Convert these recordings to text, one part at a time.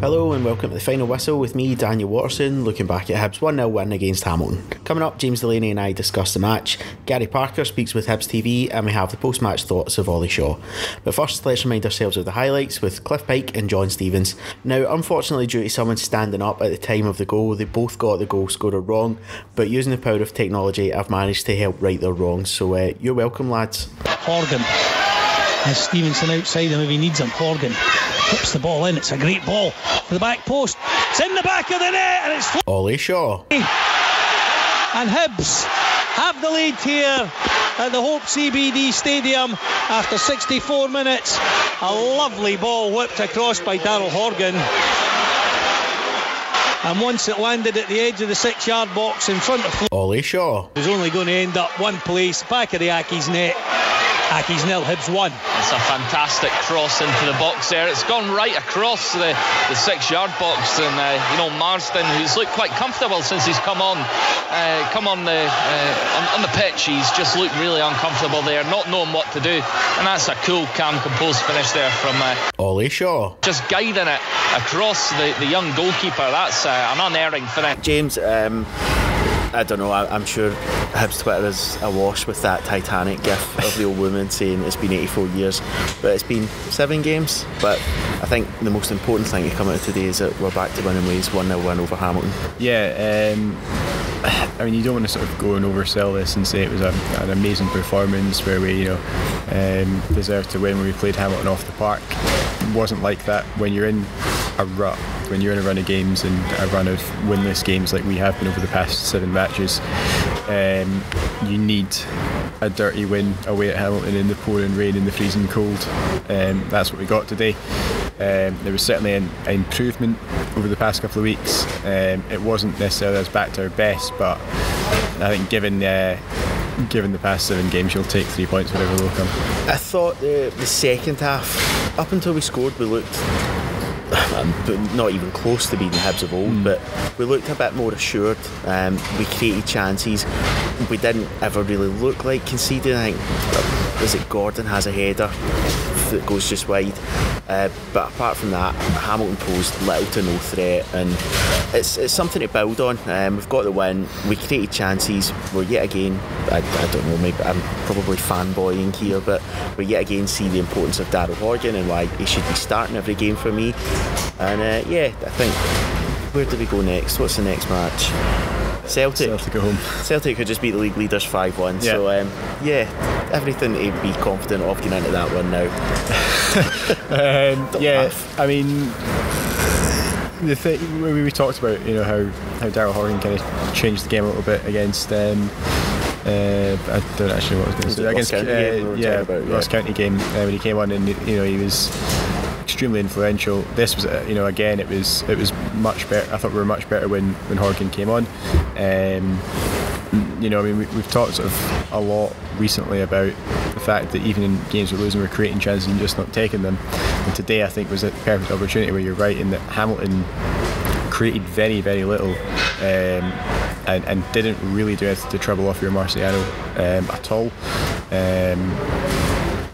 Hello and welcome to the final whistle with me, Daniel Waterson, looking back at Hibs' 1-0 win against Hamilton. Coming up, James Delaney and I discuss the match, Gary Parker speaks with Hibs TV, and we have the post-match thoughts of Ollie Shaw. But first, let's remind ourselves of the highlights with Cliff Pike and John Stevens. Now, unfortunately, due to someone standing up at the time of the goal, they both got the goal scorer wrong, but using the power of technology, I've managed to help right their wrongs, so you're welcome, lads. Horgan has Stevenson outside him if he needs him. Horgan flips the ball in. It's a great ball for the back post. It's in the back of the net and it's Ollie Shaw. And Hibs have the lead here at the Hope CBD Stadium after 64 minutes. A lovely ball whipped across by Daryl Horgan, and once it landed at the edge of the 6-yard box in front of Ollie Shaw, it was only going to end up one place, back of the Accies net. Accies 0, Hibs 1. It's a fantastic cross into the box there. It's gone right across the 6-yard box, and Marsden, who's looked quite comfortable since he's come on the pitch, he's just looked really uncomfortable there, not knowing what to do, and that's a cool, calm, composed finish there from Ollie Shaw, just guiding it across the young goalkeeper. That's an unerring finish. James, I don't know, I'm sure Hibs Twitter is awash with that Titanic gif of the old woman saying it's been 84 years, but it's been 7 games. But I think the most important thing to come out of today is that we're back to winning ways. 1-0 win over Hamilton. Yeah, I mean, you don't want to sort of go and oversell this and say it was an amazing performance where we deserved to win when we played Hamilton off the park. It wasn't like that when you're in a rut, when you're in a run of games and a run of winless games like we have been over the past 7 matches. You need a dirty win away at Hamilton in the pouring rain and the freezing cold. That's what we got today. There was certainly an improvement over the past couple of weeks. It wasn't necessarily us back to our best, but I think given the past 7 games, you'll take 3 points whatever will come. I thought the second half, up until we scored, we looked not even close to being the Hibs of old, but we looked a bit more assured. We created chances. We didn't ever really look like conceding. I think, is it Gordon has a header that goes just wide, but apart from that, Hamilton posed little to no threat, and it's something to build on. We've got the win, we created chances. We're yet again, I don't know, maybe I'm probably fanboying here, but we yet again see the importance of Daryl Horgan and why he should be starting every game for me. And I think, where do we go next? What's the next match? Celtic at home. Celtic could just beat the league leaders 5-1. Yeah. So everything to be confident of getting into that one now. I mean, the thing we talked about, how Daryl Horgan kind of changed the game a little bit against. I don't actually know what I was going to say. Against Ross County game when he came on, and he was extremely influential. This was, again, it was much better. I thought we were much better when Horgan came on. We've talked sort of a lot recently about the fact that even in games we're losing, we're creating chances and just not taking them. And today, I think, was a perfect opportunity where you're right in that Hamilton created very, very little, and didn't really do anything to trouble off your Marciano at all.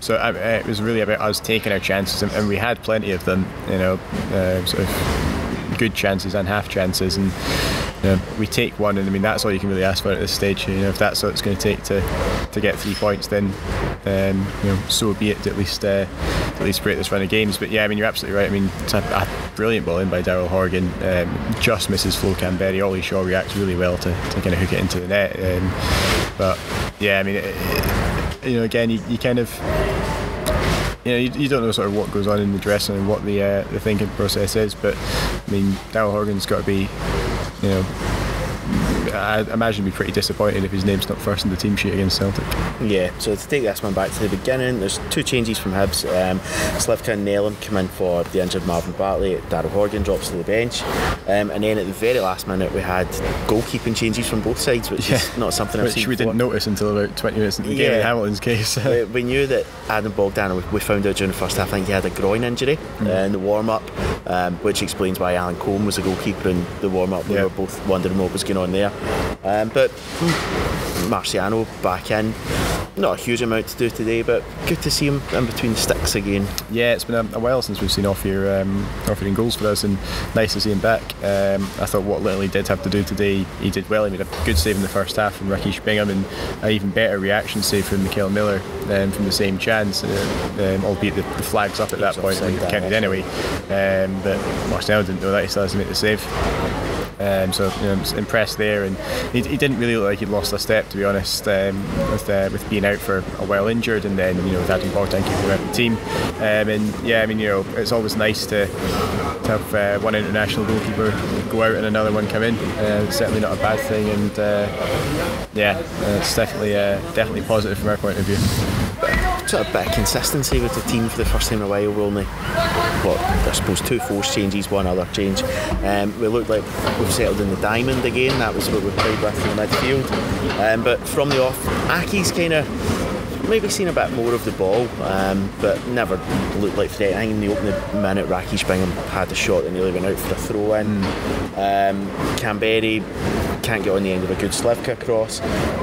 So it was really about us taking our chances, and we had plenty of them, sort of good chances and half chances, and we take one, and I mean that's all you can really ask for at this stage. If that's what it's going to take to get 3 points, then so be it. At least break this run of games. But yeah, I mean, you're absolutely right. I mean, it's a brilliant ball in by Daryl Horgan. Just misses Flo Canberry. Ollie Shaw reacts really well to kind of hook it into the net. But yeah, I mean, again, you kind of, you don't know sort of what goes on in the dressing and what the thinking process is. But I mean, Daryl Horgan's got to be, I imagine he'd be pretty disappointed if his name's not first in the team sheet against Celtic. Yeah, so to take this one back to the beginning, there's 2 changes from Hibs. Slivka and Nelham come in for the injured Marvin Bartley. Daryl Horgan drops to the bench, and then at the very last minute we had goalkeeping changes from both sides, which is not something I've seen we didn't notice until about 20 minutes into the game in Hamilton's case. We knew that Adam Bogdan, we found out during the first half, I think he had a groin injury in the warm-up, which explains why Alan Combe was the goalkeeper in the warm-up. We were both wondering what was going on there. But Marciano back in. Not a huge amount to do today, but good to see him in between the sticks again. Yeah, it's been a while since we've seen offering goals for us, and nice to see him back. I thought what little he did have to do today, he did well. He made a good save in the first half from Ricky Bingham, and an even better reaction save from Mikel Miller from the same chance, albeit the flag's up at that point and counted anyway. But Marciano didn't know that, he still has to make the save. So I was impressed there, and he didn't really look like he'd lost a step, to be honest, with being out for a while injured, and then with Adam Bogdan keeping out the team. It's always nice to have one international goalkeeper go out and another one come in. It's certainly not a bad thing, and it's definitely positive from our point of view. Sort of bit of consistency with the team for the first time in a while. We're only, I suppose 2 forced changes, 1 other change. We look like we've settled in the diamond again. That was what we played with in the midfield. But from the off, Accies kind of maybe seen a bit more of the ball, but never looked like threat. I think in the opening minute, Ricky Bingham had a shot that nearly went out for a throw in. Canberry can't get on the end of a good Slivka cross,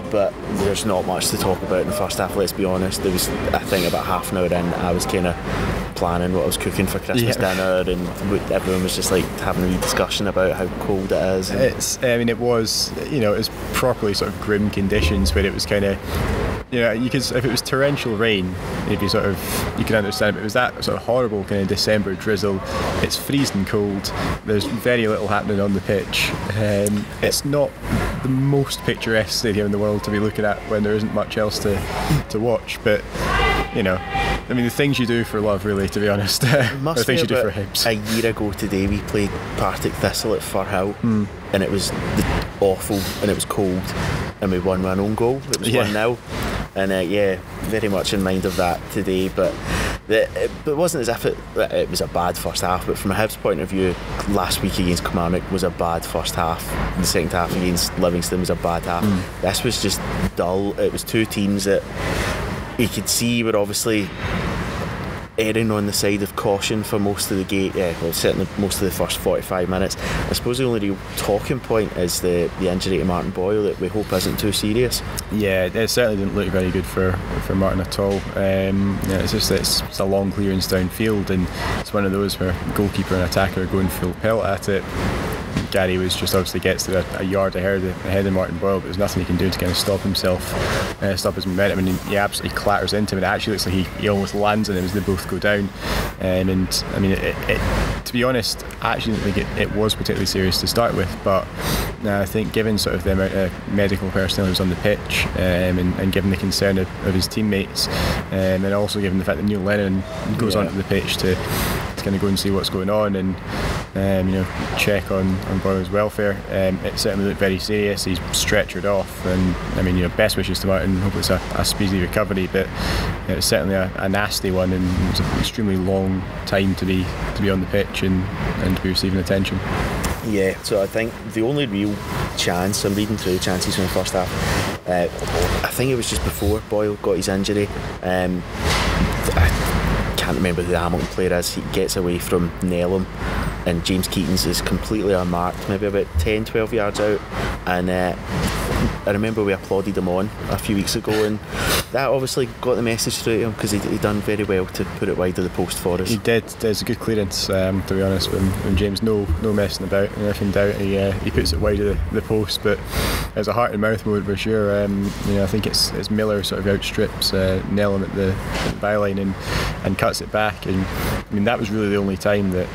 but there's not much to talk about in the first half, let's be honest. There was, I think, about half an hour in, I was kind of planning what I was cooking for Christmas dinner, and everyone was just like having a wee discussion about how cold it is. It was, it was properly sort of grim conditions where it was kind of, you could, if it was torrential rain, maybe you could understand, but it was that sort of horrible kind of December drizzle. It's freezing cold. There's very little happening on the pitch. It's not the most picturesque stadium in the world to be looking at when there isn't much else to watch, but the things you do for love, really, to be honest. The things you do for Hibs. A year ago today we played Partick Thistle at Firhill, and it was awful and it was cold, and we won one own goal. It was 1-0, and very much in mind of that today. But it wasn't as if it was a bad first half, but from a Hibs point of view, last week against Kilmarnock was a bad first half. The second half against Livingston was a bad half. This was just dull. It was two teams that you could see were obviously erring on the side of caution for most of the game. Certainly most of the first 45 minutes. I suppose the only real talking point is the injury to Martin Boyle, that we hope isn't too serious. Yeah, it certainly didn't look very good for Martin at all. It's a long clearance downfield, and it's one of those where goalkeeper and attacker are going full pelt at it. Gary was just obviously gets to a yard ahead of Martin Boyle, but there's nothing he can do to kind of stop himself, stop his momentum, and he absolutely clatters into him. It actually looks like he almost lands on him as they both go down. To be honest, I actually didn't think it was particularly serious to start with, but I think given sort of the amount of medical personnel who was on the pitch, and given the concern of his teammates, and also given the fact that Neil Lennon goes onto the pitch to kind of go and see what's going on and check on Boyle's welfare. It certainly looked very serious. He's stretchered off, and best wishes to Martin. Hope it's a speedy recovery, but it's certainly a nasty one, and it was an extremely long time to be on the pitch and to be receiving attention. Yeah, so I think the only real chance, I'm reading through the chances from the first half, I think it was just before Boyle got his injury. I can't remember who the Hamilton player is. He gets away from Nelham, and James Keatons is completely unmarked, maybe about 10-12 yards out, and I remember we applauded him on a few weeks ago, and that obviously got the message through to him, because he done very well to put it wide of the post for us. He did. There's a good clearance, to be honest, when James no messing about, and if in doubt he puts it wide of the post, but there's a heart and mouth moment for sure. I think it's Miller sort of outstrips Nelham at the byline and cuts it back, and that was really the only time that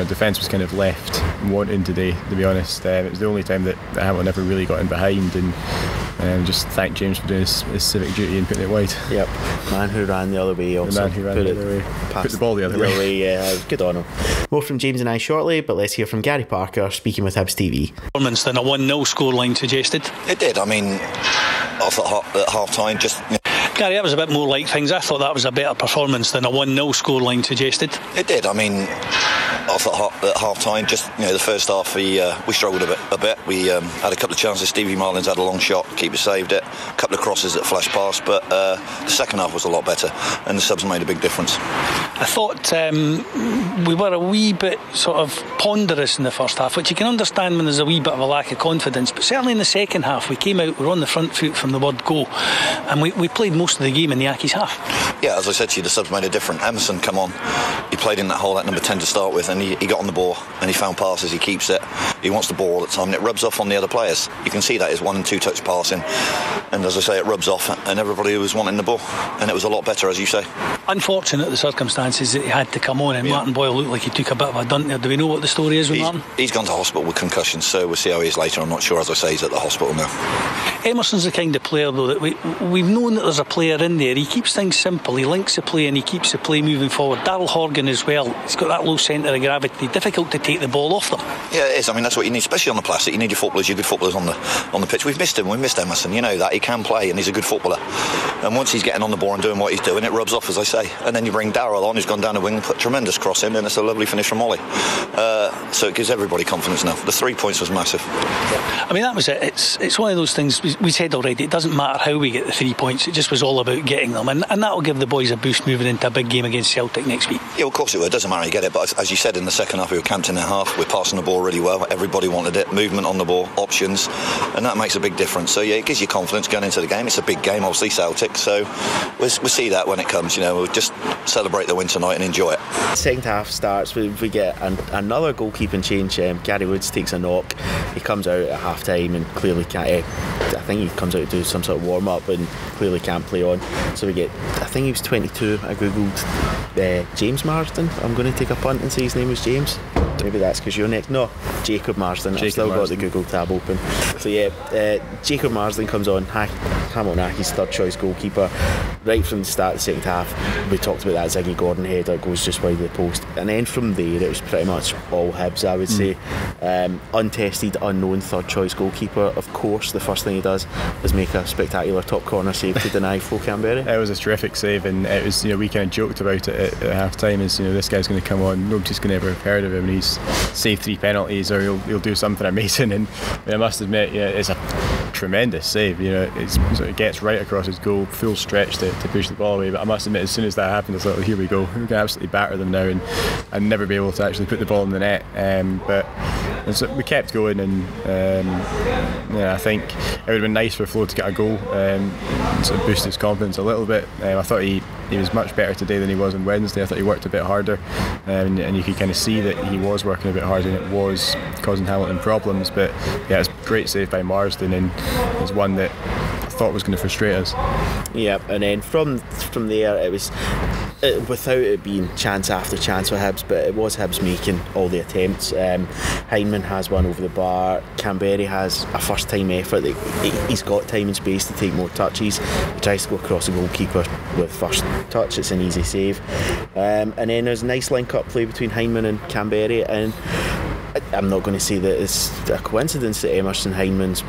defence was kind of left wanting today, to be honest. It was the only time that Hamilton never really got in behind, and just thank James for doing his civic duty and putting it wide. Yep, man who ran the other way also. The man who ran the other way. Put the ball the other way. Yeah, good on him. More from James and I shortly, but let's hear from Gary Parker speaking with Hibs TV. Performance than a 1-0 scoreline suggested. It did. I thought at half time just... Gary, that was a bit more like things. I thought that was a better performance than a 1-0 scoreline suggested. It did. at half time. Just the first half, we struggled a bit. We had a couple of chances. Stevie Marlin's had a long shot, keeper saved it. A couple of crosses that flashed past, but the second half was a lot better, and the subs made a big difference. I thought we were a wee bit sort of ponderous in the first half, which you can understand when there's a wee bit of a lack of confidence, but certainly in the second half we came out, we were on the front foot from the word go, and we played most of the game in the Accies half. Yeah, as I said to you, the subs made a difference. Emerson come on, he played in that hole at number 10 to start with, and he got on the ball and he found passes, he keeps it, he wants the ball all the time, and it rubs off on the other players. You can see that is 1 and 2 touch passing, and as I say, it rubs off, and everybody was wanting the ball, and it was a lot better, as you say. Unfortunate the circumstances that he had to come on, and Martin Boyle looked like he took a bit of a dunt there. Do we know what the story is with Martin? He's gone to hospital with concussions, so we'll see how he is later. I'm not sure, as I say, he's at the hospital now. Emerson's the kind of player, though, that we've known that there's a player in there. He keeps things simple, he links the play and he keeps the play moving forward. Darryl Horgan as well, he's got that low centre of gravity, difficult to take the ball off them. Yeah, it is. I mean, that's what you need, especially on the plastic. You need your footballers, your good footballers on the pitch. We've missed Emerson, you know that. He can play and he's a good footballer, and once he's getting on the ball and doing what he's doing, it rubs off, as I say. And then you bring Darryl on, who's gone down the wing and put a tremendous cross in, and it's a lovely finish from Ollie. So it gives everybody confidence now. The 3 points was massive. I mean, that was it. It's one of those things we said already, it doesn't matter how we get the 3 points, it just was all about getting them, and that'll give the boys a boost moving into a big game against Celtic next week. Yeah, of course it will. It doesn't matter how you get it, but as you said, in the second half we were camped in their half, we're passing the ball really well, everybody wanted it, movement on the ball, options, and that makes a big difference. So yeah, it gives you confidence going into the game. It's a big game, obviously, Celtic, so we'll see that when it comes. We'll just celebrate the win tonight and enjoy it. Second half starts, we get another goalkeeping change. Gary Woods takes a knock, he comes out at half time and clearly can't, I think he comes out to do some sort of warm up and clearly can't play on, so we get, I think he was 22, I googled James Marsden. I'm going to take a punt and say his name was James. Maybe that's because you're next. No, Jacob Marsden. I've still got the Google tab open. So yeah, Jacob Marsden comes on, Hamilton Accies' third choice goalkeeper. Right from the start of the second half, we talked about that Ziggy Gordon header, goes just wide of the post, and then from there it was pretty much all Hibs, I would say. Untested, unknown third choice goalkeeper. Of course, the first thing he does is make a spectacular top corner save to deny Flo Canberra. It was a terrific save, and it was, we kind of joked about it at half time, is this guy's going to come on, nobody's going to ever have heard of him, and he's saved 3 penalties, or he'll do something amazing. And I must admit, it's a tremendous save. It gets right across his goal, full stretch to push the ball away. But I must admit, as soon as that happened, I thought, here we go, we can absolutely batter them now and never be able to actually put the ball in the net. And so we kept going, and I think it would have been nice for Flo to get a goal, sort of boost his confidence a little bit. I thought he was much better today than he was on Wednesday. I thought he worked a bit harder, and you could kind of see that he was working a bit harder, and it was causing Hamilton problems. But yeah, it's a great save by Marsden, and it's one that I thought was going to frustrate us. Yeah, and then from there it was without it being chance after chance for Hibs, but it was Hibs making all the attempts. Heinemann has one over the bar, Canberra has a first time effort that he's got time and space to take more touches. He tries to go across the goalkeeper with first touch, it's an easy save, and then there's a nice link up play between Heinemann and Canberra, and I'm not going to say that it's a coincidence that Emerson Heinemann's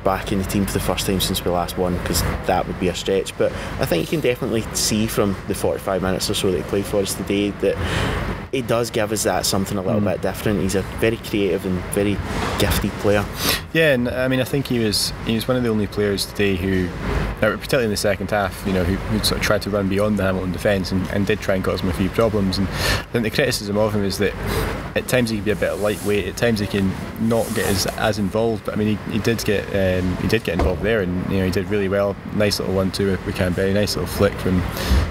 back in the team for the first time since we last won, because that would be a stretch, but I think you can definitely see from the 45 minutes or so that he played for us today that it does give us that something a little bit different. He's a very creative and very gifted player. Yeah, and I mean, I think he was one of the only players today who, particularly in the second half, who sort of tried to run beyond the Hamilton defence and did try and cause him a few problems. And I think the criticism of him is that at times he can be a bit lightweight, at times he can not get as involved. But I mean, he did get involved there, and he did really well. Nice little 1-2 with Canberra, nice little flick from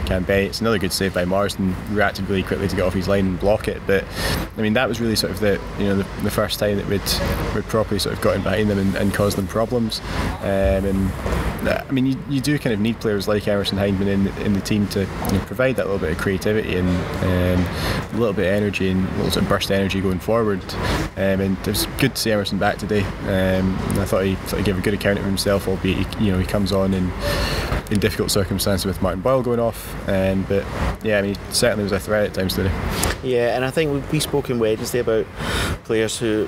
Canberra. It's another good save by Marsden, reacted really quickly to get off his line and block it. But I mean, that was really sort of the first time that we'd properly sort of got in behind them and caused them problems. And I mean, you do kind of need players like Emerson Heinemann in the team to provide that little bit of creativity and a little bit of energy and a little sort of burst of energy going forward. And it was good to see Emerson back today. I thought he gave a good account of himself, albeit he comes on in difficult circumstances with Martin Boyle going off. But yeah, I mean, he certainly was a threat at times today. Yeah, and I think we spoke on Wednesday about players who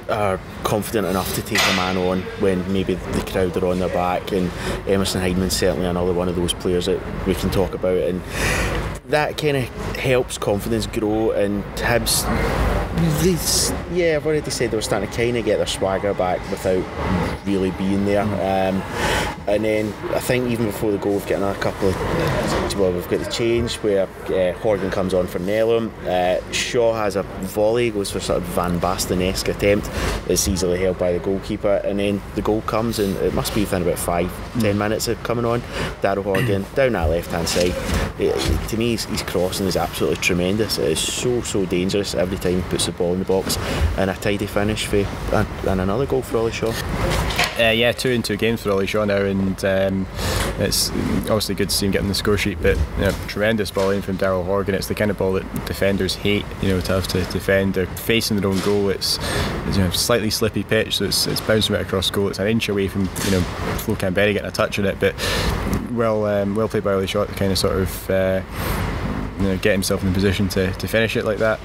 are confident enough to take a man on when maybe the crowd are on their back, and Emerson Heinemann's certainly another one of those players that we can talk about. And that kind of helps confidence grow, and Hibs, I've already said they were starting to kind of get their swagger back without really being there. And then I think even before the goal, we've got another couple of, we've got the change where Horgan comes on for Nelum. Shaw has a volley, goes for sort of Van Basten-esque attempt. It's easily held by the goalkeeper, and then the goal comes, and it must be within about 5-10 minutes of coming on. Daryl Horgan down that left hand side. To me, his crossing is absolutely tremendous. It is so dangerous every time he puts the ball in the box, and a tidy finish and another goal for Ollie Shaw. 2 in 2 games for Ollie Shaw now, and it's obviously good to see him getting the score sheet, but tremendous ball in from Daryl Horgan. It's the kind of ball that defenders hate, to have to defend. They're facing their own goal. It's slightly slippy pitch, so it's bouncing right across goal. It's an inch away from Flo Canberry getting a touch on it, but well played by Ollie Shaw to kind of sort of get himself in a position to finish it like that.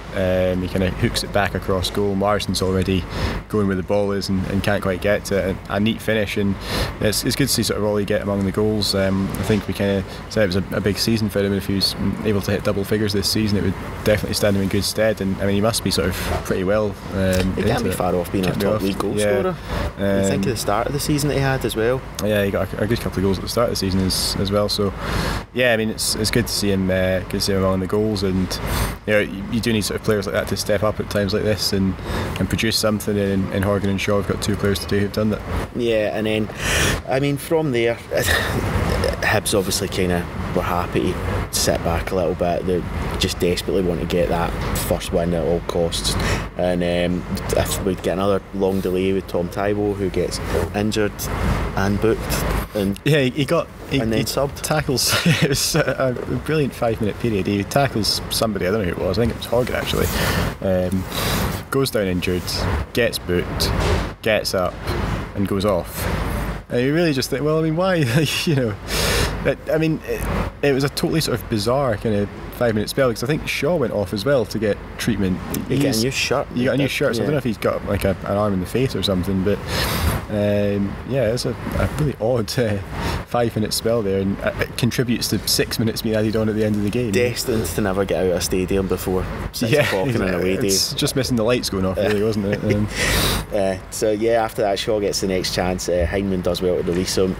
He kind of hooks it back across goal. Marsden's already going where the ball is and can't quite get to it. A neat finish, and it's good to see sort of Ollie get among the goals. I think we kind of said it was a big season for him. If he was able to hit double figures this season, it would definitely stand him in good stead. And I mean, he must be sort of pretty well. He can't be far off being a top league goal scorer. You think of the start of the season that he had as well. Yeah, he got a good couple of goals at the start of the season as well. So yeah, I mean, it's good to see him. On the goals, and you do need sort of players like that to step up at times like this and produce something. In Horgan and Shaw, we've got 2 players today who've done that. Yeah, and then I mean, from there, Hibs obviously kind of were happy to sit back a little bit. They just desperately want to get that first win at all costs, and if we'd get another long delay with Tom Tybalt, who gets injured and booked, and he then subbed. Tackles. It was a brilliant 5-minute period. He tackles somebody, I don't know who it was, I think it was Horgan actually, goes down injured, gets booked, gets up and goes off, and you really just think, well, I mean, why? It was a totally sort of bizarre kind of 5-minute spell, because I think Shaw went off as well to get treatment. He got a new shirt. You got a new shirt, so I don't know if he's got like an arm in the face or something, but it's a really odd 5-minute spell there, and it contributes to 6 minutes being added on at the end of the game. Destined to never get out of a stadium before 6 o'clock in an away day. It's just missing the lights going off, really, wasn't it? So after that, Shaw gets the next chance. Hindman does well to release him.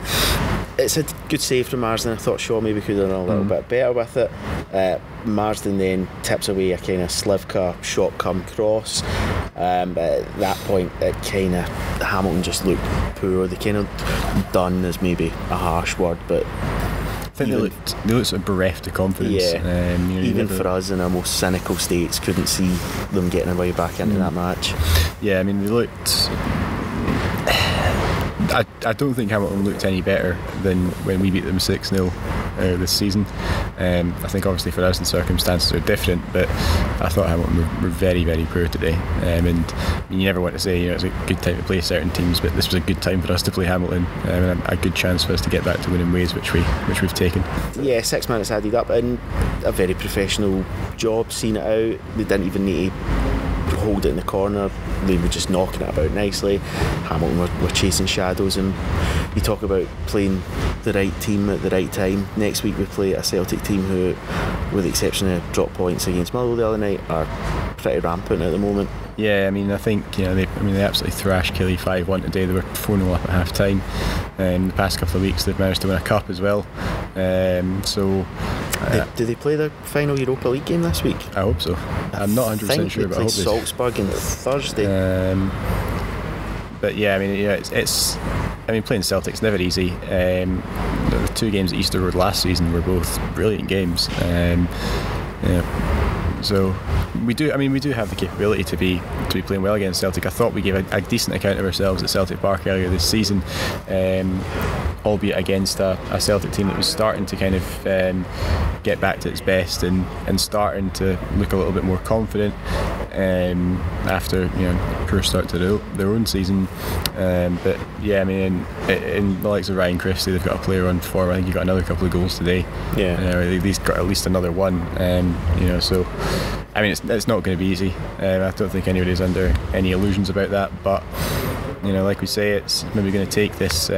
It's a good save from Marsden. I thought Shaw maybe could have done a little bit better with it. Marsden then tips away a kind of Slivka shot come cross. But at that point, it kind of, Hamilton just looked poor. They kind of done is maybe a harsh word, but I think they looked sort of bereft of confidence. Yeah, even for us in our most cynical states, couldn't see them getting their way back into that match. Yeah, I mean, they looked. I don't think Hamilton looked any better than when we beat them 6-0 this season. I think obviously for us the circumstances are different, but I thought Hamilton were very, very poor today. And you never want to say it's a good time to play certain teams, but this was a good time for us to play Hamilton, and a good chance for us to get back to winning ways, which we've taken. Yeah, 6 minutes added up, and a very professional job, seeing it out. They didn't even need to hold it in the corner. They were just knocking it about nicely. Hamilton were chasing shadows, and you talk about playing the right team at the right time. Next week we play a Celtic team who, with the exception of drop points against Motherwell the other night, are pretty rampant at the moment. Yeah, I mean, I think they absolutely thrashed Killie 5-1 today. They were 4-0 up at half time. The past couple of weeks they've managed to win a cup as well. Do they play the final Europa League game this week? I hope so. I'm not 100% sure, but I hope they play Salzburg on Thursday. But yeah, I mean, it's playing Celtic's never easy. The 2 games at Easter Road last season were both brilliant games. So we do have the capability to be playing well against Celtic. I thought we gave a decent account of ourselves at Celtic Park earlier this season, albeit against a Celtic team that was starting to kind of get back to its best and starting to look a little bit more confident after a poor start to their own season. But yeah, I mean, in the likes of Ryan Christie, they've got a player on form. I think he got another couple of goals today. Yeah, he's got at least another one. So I mean, it's not going to be easy. I don't think anybody's under any illusions about that, but like we say, it's maybe going to take this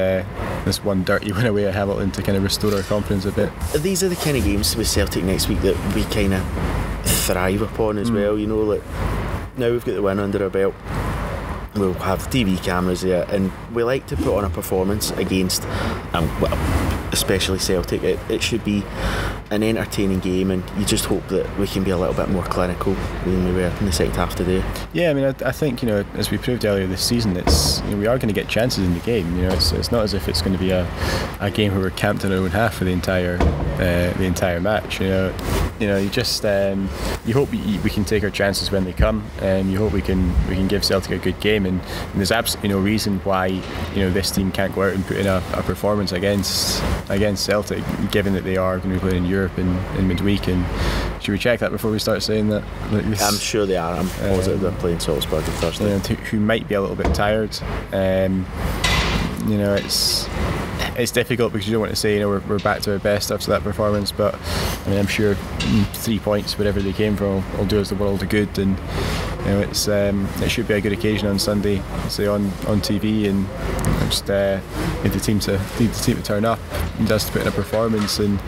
one dirty win away at Hamilton to kind of restore our confidence a bit. These are the kind of games with Celtic next week that we kind of thrive upon as well. Like now we've got the win under our belt, we'll have TV cameras there, and we like to put on a performance against especially Celtic. It should be an entertaining game, and you just hope that we can be a little bit more clinical than we were in the second half today. Yeah, I think as we proved earlier this season, it's we are going to get chances in the game. It's not as if it's going to be a game where we're camped in our own half for the entire match. You just you hope we can take our chances when they come, and you hope we can give Celtic a good game. And there's absolutely no reason why this team can't go out and put in a performance against Celtic, given that they are going to be playing in Europe in midweek. And should we check that before we start saying that? I'm sure they are. I'm positive they're playing Salzburg on Thursday. Who might be a little bit tired. It's difficult because you don't want to say we're back to our best after that performance, but I'm sure 3 points, wherever they came from, will do us the world of good. And it should be a good occasion on Sunday, say on TV, and just need the team to turn up and just to put in a performance and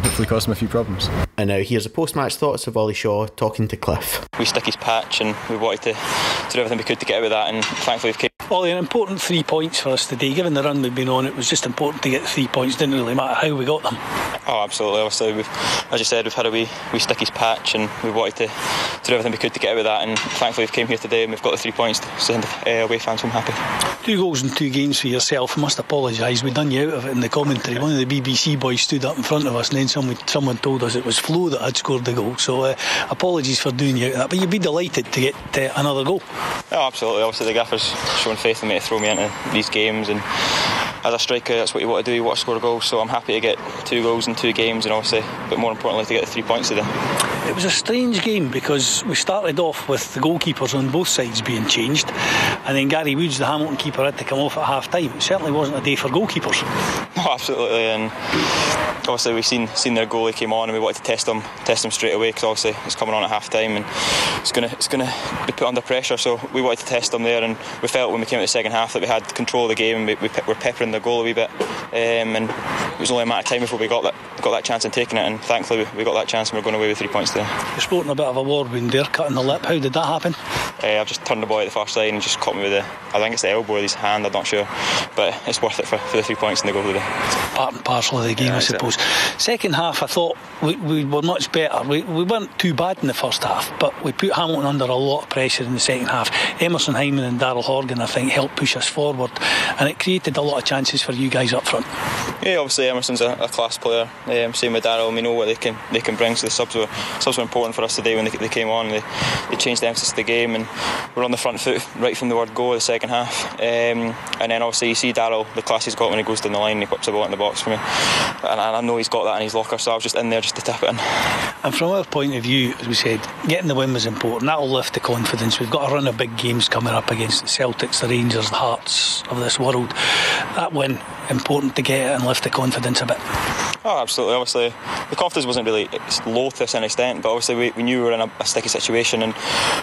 hopefully cause them a few problems. And now here's the post-match thoughts of Ollie Shaw talking to Cliff. We stuck his patch and we wanted to do everything we could to get out of that, and thankfully we've came. Ollie, an important 3 points for us today. Given the run we've been on, it was just important to get 3 points. Didn't really matter how we got them. Oh, absolutely. Obviously, as you said, we've had a wee stick his patch, and we wanted to do everything we could to get out of that, and thankfully we've came here today and we've got the 3 points to send away fans home happy. 2 goals in 2 games for yourself. I must apologise, we done you out of it in the commentary. One of the BBC boys stood up in front of us, and then someone told us it was Flo that had scored the goal, so apologies for doing you out of that, but you'd be delighted to get another goal. Oh, absolutely. Obviously the gaffer's shown faith in me to throw me into these games, and as a striker that's what you want to do, you want to score a goal, so I'm happy to get 2 goals in 2 games, and obviously, but more importantly, to get the 3 points today. It was a strange game because we started off with the goalkeepers on both sides being changed, and then Gary Woods, the Hamilton keeper, had to come off at half time. It certainly wasn't a day for goalkeepers. No, absolutely, and obviously we've seen their goalie came on, and we wanted to test him straight away, because obviously it's coming on at half time and it's going to be put under pressure, so we wanted to test him there, and we felt when we came into the second half that we had control of the game, and we were peppering the goal a wee bit, and it was only a matter of time before we got that chance and taking it, and thankfully we got that chance and we're going away with 3 points today. You're sporting a bit of a war wound there, cutting the lip. How did that happen? I've just turned the ball at the far side and just caught me with I think it's the elbow or his hand, I'm not sure, but it's worth it for the 3 points and the goal today. It's part and parcel of the game, I suppose. Second half I thought we were much better. We weren't too bad in the first half, but we put Hamilton under a lot of pressure in the second half. Emerson Hyman and Darryl Horgan, I think, helped push us forward, and it created a lot of chances for you guys up front. Yeah, obviously Emerson's a class player, same with Darryl. We know what they can bring, so the subs were important for us today when they came on. They changed the emphasis of the game, and we're on the front foot right from the word go of the second half, and then obviously you see Darryl, the class he's got when he goes down the line and he puts the ball in the box for me, and I know he's got that in his locker, so I was just in there just to tap it in. And from our point of view, as we said, getting the win was important. That'll lift the confidence. We've got a run of big games coming up against the Celtics, the Rangers, the Hearts of this world. That win, important to get it and lift the confidence a bit. Oh, absolutely. Obviously, the confidence wasn't really low to an extent, but obviously we knew we were in a sticky situation, and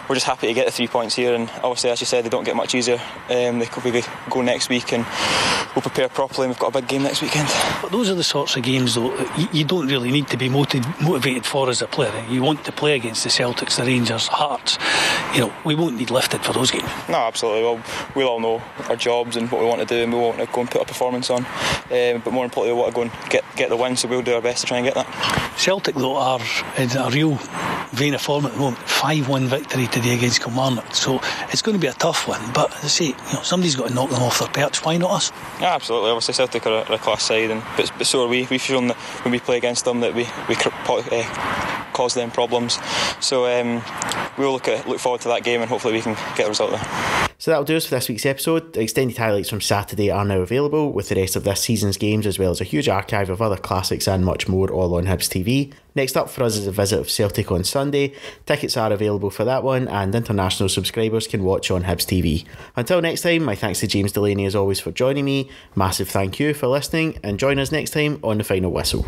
we're just happy to get the 3 points here. And obviously, as you said, they don't get much easier. They could go next week, and we'll prepare properly, and we've got a big game next weekend. But those are the sorts of games, though, you don't really need to be motivated for as a player. You want to play against the Celtics, the Rangers, Hearts. We won't need lifted for those games. No, absolutely. Well, we'll all know our jobs and what we want to do, and we want to go and put a performance on. But more importantly, we want to go and get the win, so we'll do our best to try and get that. Celtic, though, are in a real vein of form at the moment. 5-1 victory today against Kilmarnock, so it's going to be a tough one, but as I say, somebody's got to knock them off their perch. Why not us? Yeah, absolutely. Obviously Celtic are a class side, but so are we. We've shown that when we play against them that we cause them problems, so we'll look forward to that game, and hopefully we can get a result there. So that'll do us for this week's episode. Extended highlights from Saturday are now available, with the rest of this season's games, as well as a huge archive of other classics and much more, all on Hibs TV. Next up for us is a visit of Celtic on Sunday. Tickets are available for that one, and international subscribers can watch on Hibs TV. Until next time, my thanks to James Delaney as always for joining me. Massive thank you for listening, and join us next time on The Final Whistle.